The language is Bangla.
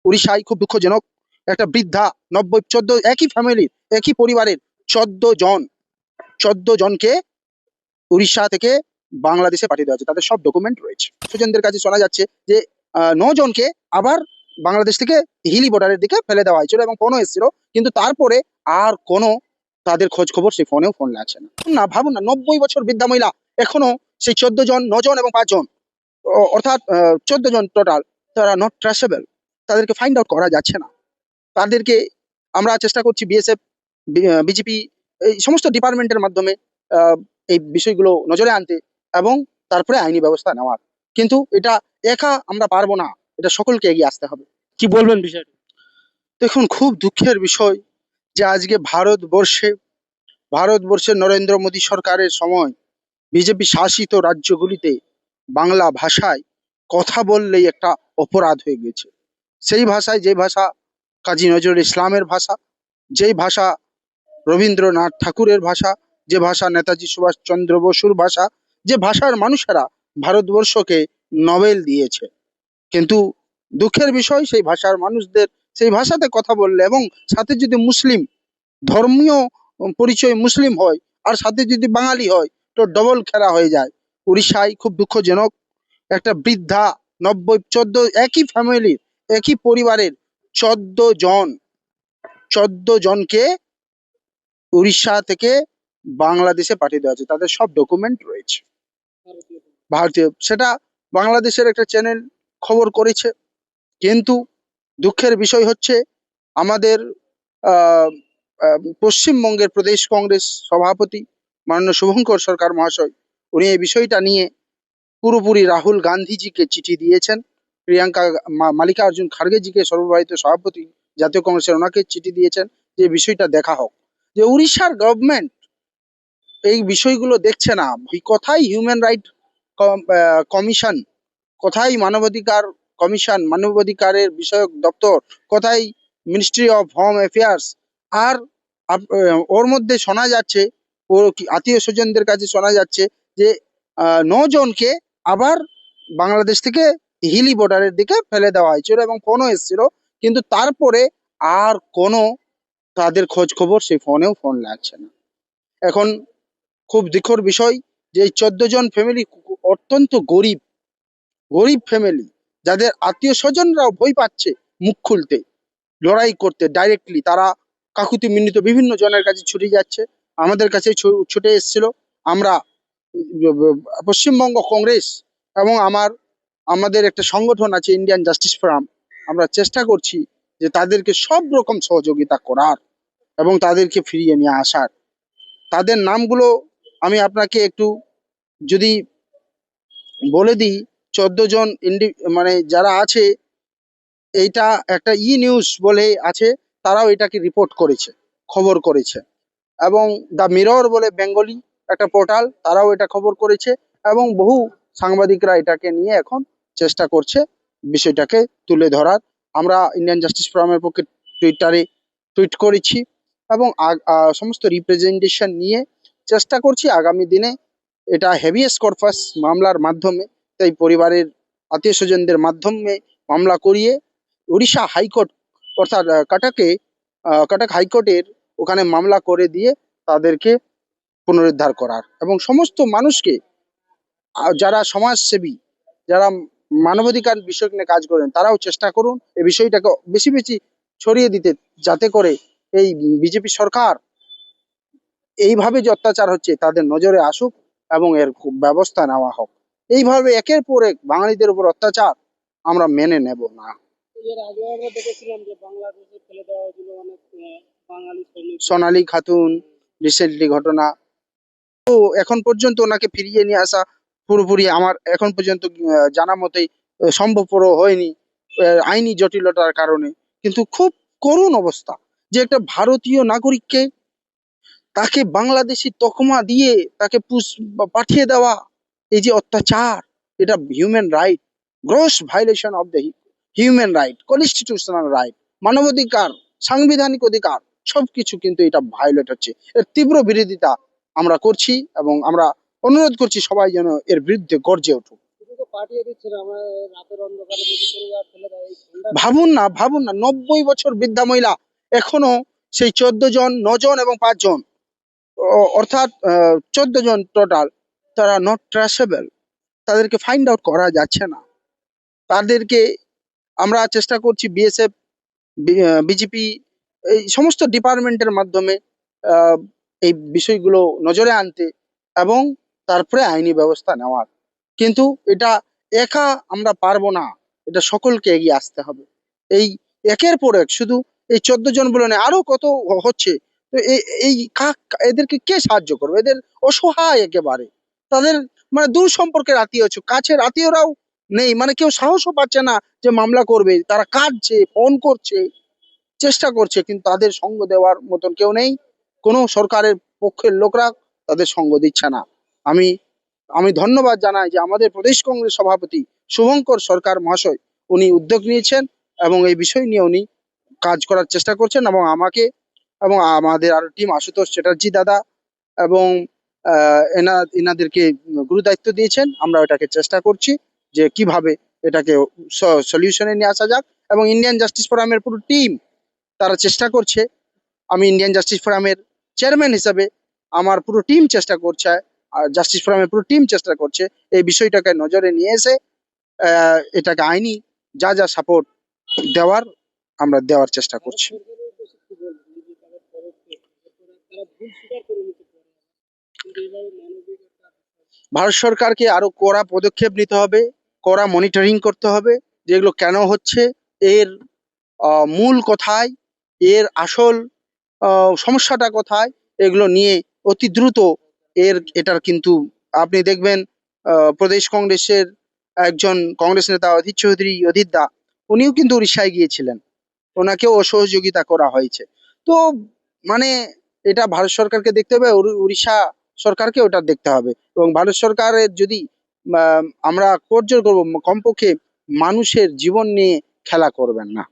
উড়িষ্যায় খুব দুঃখজনক একটা বৃদ্ধা 14 একই ফ্যামিলির একই পরিবারের 14 জনকে উড়িষ্যা থেকে বাংলাদেশে পাঠিয়ে দেওয়া হচ্ছে। তাদের সব ডকুমেন্ট রয়েছে। স্বজনদের কাছে শোনা যাচ্ছে যে 9 জনকে আবার বাংলাদেশ থেকে হিলি বর্ডারের দিকে ফেলে দেওয়া হয়েছিল এবং ফোনও এসেছিল, কিন্তু তারপরে আর কোনো তাদের খোঁজ খবর সেই ফোনেও ফোন লাগছে না। না ভাবুন না, 90 বছর বৃদ্ধা মহিলা এখনো সেই 14 জন, 9 জন এবং 5 জন, অর্থাৎ 14 জন টোটাল, তারা নট ট্রেসেবল। তাদেরকে ফাইন্ড আউট করা যাচ্ছে না। তাদেরকে আমরা চেষ্টা করছি বিএসএফ, বিজেপি, এই সমস্ত ডিপার্টমেন্টের মাধ্যমে এই বিষয়গুলো নজরে আনতে এবং তারপরে আইনি ব্যবস্থা নেওয়ার। কিন্তু এটা একা আমরা পারবো না, এটা সকলকে এগিয়ে আসতে হবে। কি বলবেন বিষয়টা? দেখুন, খুব দুঃখের বিষয় যে আজকে ভারতবর্ষের নরেন্দ্র মোদী সরকারের সময় বিজেপি শাসিত রাজ্যগুলিতে বাংলা ভাষায় কথা বললেই একটা অপরাধ হয়ে গেছে। সেই ভাষায়, যে ভাষা কাজী নজরুল ইসলামের ভাষা, যেই ভাষা রবীন্দ্রনাথ ঠাকুরের ভাষা, যে ভাষা নেতাজি সুভাষচন্দ্র বসুর ভাষা, যে ভাষার মানুষেরা ভারতবর্ষকে নোবেল দিয়েছে, কিন্তু দুঃখের বিষয় সেই ভাষার মানুষদের সেই ভাষাতে কথা বললে এবং সাথে যদি মুসলিম ধর্মীয় পরিচয় মুসলিম হয় আর সাথে যদি বাঙালি হয় তো ডবল খেলা হয়ে যায়। উড়িষ্যায় খুব দুঃখজনক একটা বৃদ্ধা 14 একই ফ্যামিলির একই পরিবারের 14 জনকে উড়িষ্যা থেকে বাংলাদেশে পাঠিয়ে দেওয়া হয়েছে। তাদের সব ডকুমেন্ট রয়েছে ভারতীয়, সেটা বাংলাদেশের একটা চ্যানেল খবর করেছে। কিন্তু দুঃখের বিষয় হচ্ছে আমাদের আহ, পশ্চিমবঙ্গের প্রদেশ কংগ্রেস সভাপতি মাননীয় শুভঙ্কর সরকার মহাশয়, উনি এই বিষয়টা নিয়ে পুরোপুরি রাহুল গান্ধীজিকে চিঠি দিয়েছেন, প্রিয়াঙ্কা মাল্লিকার্জুন খার্গেজিকে সর্বভারতীয় সভাপতি জাতীয় কংগ্রেসের, ওনাকে চিঠি দিয়েছেন যে বিষয়টা দেখা হোক। যে উড়িষ্যার গভর্নমেন্ট এই বিষয়গুলো দেখছে না। কোথায় হিউম্যান রাইট কমিশন, কোথায় মানবাধিকার কমিশন, মানবাধিকারের বিষয়ক দপ্তর, কোথায় মিনিস্ট্রি অফ হোম অ্যাফেয়ার্স? আর ওর মধ্যে শোনা যাচ্ছে, ওর আত্মীয় স্বজনদের কাছে শোনা যাচ্ছে যে 9 জনকে আবার বাংলাদেশ থেকে হিলি বর্ডারের দিকে ফেলে দেওয়া হয়েছিল এবং ফোনও এসেছিল, কিন্তু তারপরে আর কোনো তাদের খোঁজ খবর সেই ফোনেও ফোন লাগছে না। এখন খুব দুঃখের বিষয় যে এই 14 জন ফ্যামিলি অত্যন্ত গরিব গরিব ফ্যামিলি, যাদের আত্মীয় স্বজনরাও ভয় পাচ্ছে মুখ খুলতে, লড়াই করতে। ডাইরেক্টলি তারা কাকুতি মিনতি বিভিন্ন জনের কাছে ছুটে যাচ্ছে, আমাদের কাছে ছুটে এসেছিল। আমরা পশ্চিমবঙ্গ কংগ্রেস এবং আমাদের একটা সংগঠন আছে ইন্ডিয়ান জাস্টিস ফোরাম, আমরা চেষ্টা করছি যে তাদেরকে সব রকম সহযোগিতা করার এবং তাদেরকে ফিরিয়ে নিয়ে আসার। তাদের নামগুলো আমি আপনাকে একটু যদি বলে দিই, 14 জন মানে যারা আছে, এইটা একটা নিউজ বলে আছে, তারাও এটাকে রিপোর্ট করেছে, খবর করেছে, এবং দ্য মিরর বলে বেঙ্গলি একটা পোর্টাল, তারাও এটা খবর করেছে, এবং বহু সাংবাদিকরা এটাকে নিয়ে এখন চেষ্টা করছে বিষয়টাকে তুলে ধরার। আমরা ইন্ডিয়ান জাস্টিস ফোরামের পক্ষে টুইটারে টুইট করেছি এবং সমস্ত রিপ্রেজেন্টেশন নিয়ে চেষ্টা করছি আগামী দিনে এটা হেভিয়েস কর্পাস মামলার মাধ্যমে, তাই পরিবারের আত্মীয় স্বজনদের মাধ্যমে মামলা করিয়ে উড়িষ্যা হাইকোর্ট, অর্থাৎ কটক হাইকোর্টের ওখানে মামলা করে দিয়ে তাদেরকে পুনরুদ্ধার করার এবং সমস্ত মানুষকে, যারা সমাজসেবী, যারা মানবাধিকার বিষয় নিয়ে কাজ করেন, তারাও চেষ্টা করুন এই বিষয়টাকে বেশি বেশি ছড়িয়ে দিতে, যাতে করে এই বিজেপি সরকার এইভাবে যে অত্যাচার হচ্ছে তাদের নজরে আসুক এবং এর খুব ব্যবস্থা নেওয়া হোক। এইভাবে একের পর এক বাঙালিদের উপর অত্যাচার আমরা মেনে নেব না। এর আগে আমরা দেখেছিলাম যে বাংলাদেশে ফেলে দেওয়া হয়েছিল অনেক বাঙালি সৈনিক। সোনালী খাতুন রিসেন্টলি ঘটনা, তো এখন পর্যন্ত ওনাকে ফিরিয়ে নিয়ে আসা পুরোপুরি আমার এখন পর্যন্ত জানা মতেই সম্ভবপর হয়নি, আইনি জটিলতার কারণে। কিন্তু খুব করুণ অবস্থা যে একটা ভারতীয় নাগরিককে তাকে বাংলাদেশি তকমা দিয়ে তাকে পাঠিয়ে দেওয়া, এই যে অত্যাচার, এটা human right, gross violation of the human right, constitutional right, মানবাধিকার, সাংবিধানিক অধিকার, সবকিছু কিন্তু এটা ভায়োলেট হচ্ছে। এর তীব্র বিরোধিতা আমরা করছি এবং আমরা অনুরোধ করছি সবাই যেন এর বিরুদ্ধে গর্জে উঠুক। পাঠিয়ে দিচ্ছে না, আমরা রাতের অন্ধকারে যদি কোনো জায়গায় ফেলে দেয় এই ঠান্ডা। ভাবুন না 90 বছর বৃদ্ধা মহিলা এখনো সেই 14 জন 9 জন এবং 5 জন, অর্থাৎ 14 জন টোটাল, তারা নট ট্রেসেবল। তাদেরকে ফাইন্ড আউট করা যাচ্ছে না। তাদেরকে আমরা চেষ্টা করছি বিএসএফ, বিজেপি, এই সমস্ত ডিপার্টমেন্টের মাধ্যমে আহ, এই বিষয়গুলো নজরে আনতে এবং তারপরে আইনি ব্যবস্থা নেওয়ার। কিন্তু এটা একা আমরা পারবো না, এটা সকলকে এগিয়ে আসতে হবে। এই একের পর এক, শুধু এই 14 জন বলে নয়, আরো কত হচ্ছে। তো এই এদেরকে কে সাহায্য করবে? এদের অসহায় একেবারে। তাদের মানে দূর সম্পর্কের আত্মীয় আছে, কাছের আত্মীয়রাও নেই, মানে কেউ সাহসও পাচ্ছে না যে মামলা করবে। তারা কাঁদছে, ফোন করছে, চেষ্টা করছে, কিন্তু তাদের সঙ্গ দেওয়ার মতন কেউ নেই। কোনো সরকারের পক্ষের লোকরা তাদের সঙ্গ দিচ্ছে না। আমি আমি ধন্যবাদ জানাই যে আমাদের প্রদেশ কংগ্রেস সভাপতি শুভঙ্কর সরকার মহাশয়, উনি উদ্যোগ নিয়েছেন এবং এই বিষয় নিয়ে উনি কাজ করার চেষ্টা করছেন, এবং আমাকে এবং আমাদের আরো টিম, আশুতোষ চ্যাটার্জি দাদা এবং এনাদেরকে গুরু দায়িত্ব দিয়েছেন। আমরা এটাকে চেষ্টা করছি যে কিভাবে এটাকে সলিউশনে নিয়ে আসা যাক, এবং ইন্ডিয়ান জাস্টিস ফোরামের পুরো টিম তারা চেষ্টা করছে। আমি ইন্ডিয়ান জাস্টিস ফোরামের চেয়ারম্যান হিসাবে আমার পুরো টিম চেষ্টা করছে, আর জাস্টিস ফোরামের পুরো টিম চেষ্টা করছে এই বিষয়টাকে নজরে নিয়ে এসে এটাকে আইনি যা যা সাপোর্ট দেওয়ার আমরা দেওয়ার চেষ্টা ভারত করছি। সরকারের উদ্দেশ্যে কি বলবেন, এই যে তাদের পদক্ষেপ, তারা ভুল স্বীকার করে নিতে পারে, কিন্তু এইভাবে মানবিক একটা ভারত সরকারকে আরো কড়া পদক্ষেপ নিতে হবে, কড়া মনিটরিং করতে হবে, যেগুলো কেন হচ্ছে, এর মূল কোথায়, এর আসল সমস্যাটা কোথায়, এগুলো নিয়ে অতি দ্রুত এটার কিন্তু আপনি দেখবেন প্রদেশ কংগ্রেসের একজন কংগ্রেস নেতা অধীর চৌধুরী, অধীর দা, উনিও কিন্তু উড়িষ্যায় গিয়েছিলেন, ওনাকেও অসহযোগিতা করা হয়েছে। তো মানে এটা ভারত সরকারকে দেখতে হবে, উড়িষ্যা সরকারকে ওটা দেখতে হবে, এবং ভারত সরকারের যদি আমরা করজোর করবো, কমপক্ষে মানুষের জীবন নিয়ে খেলা করবেন না।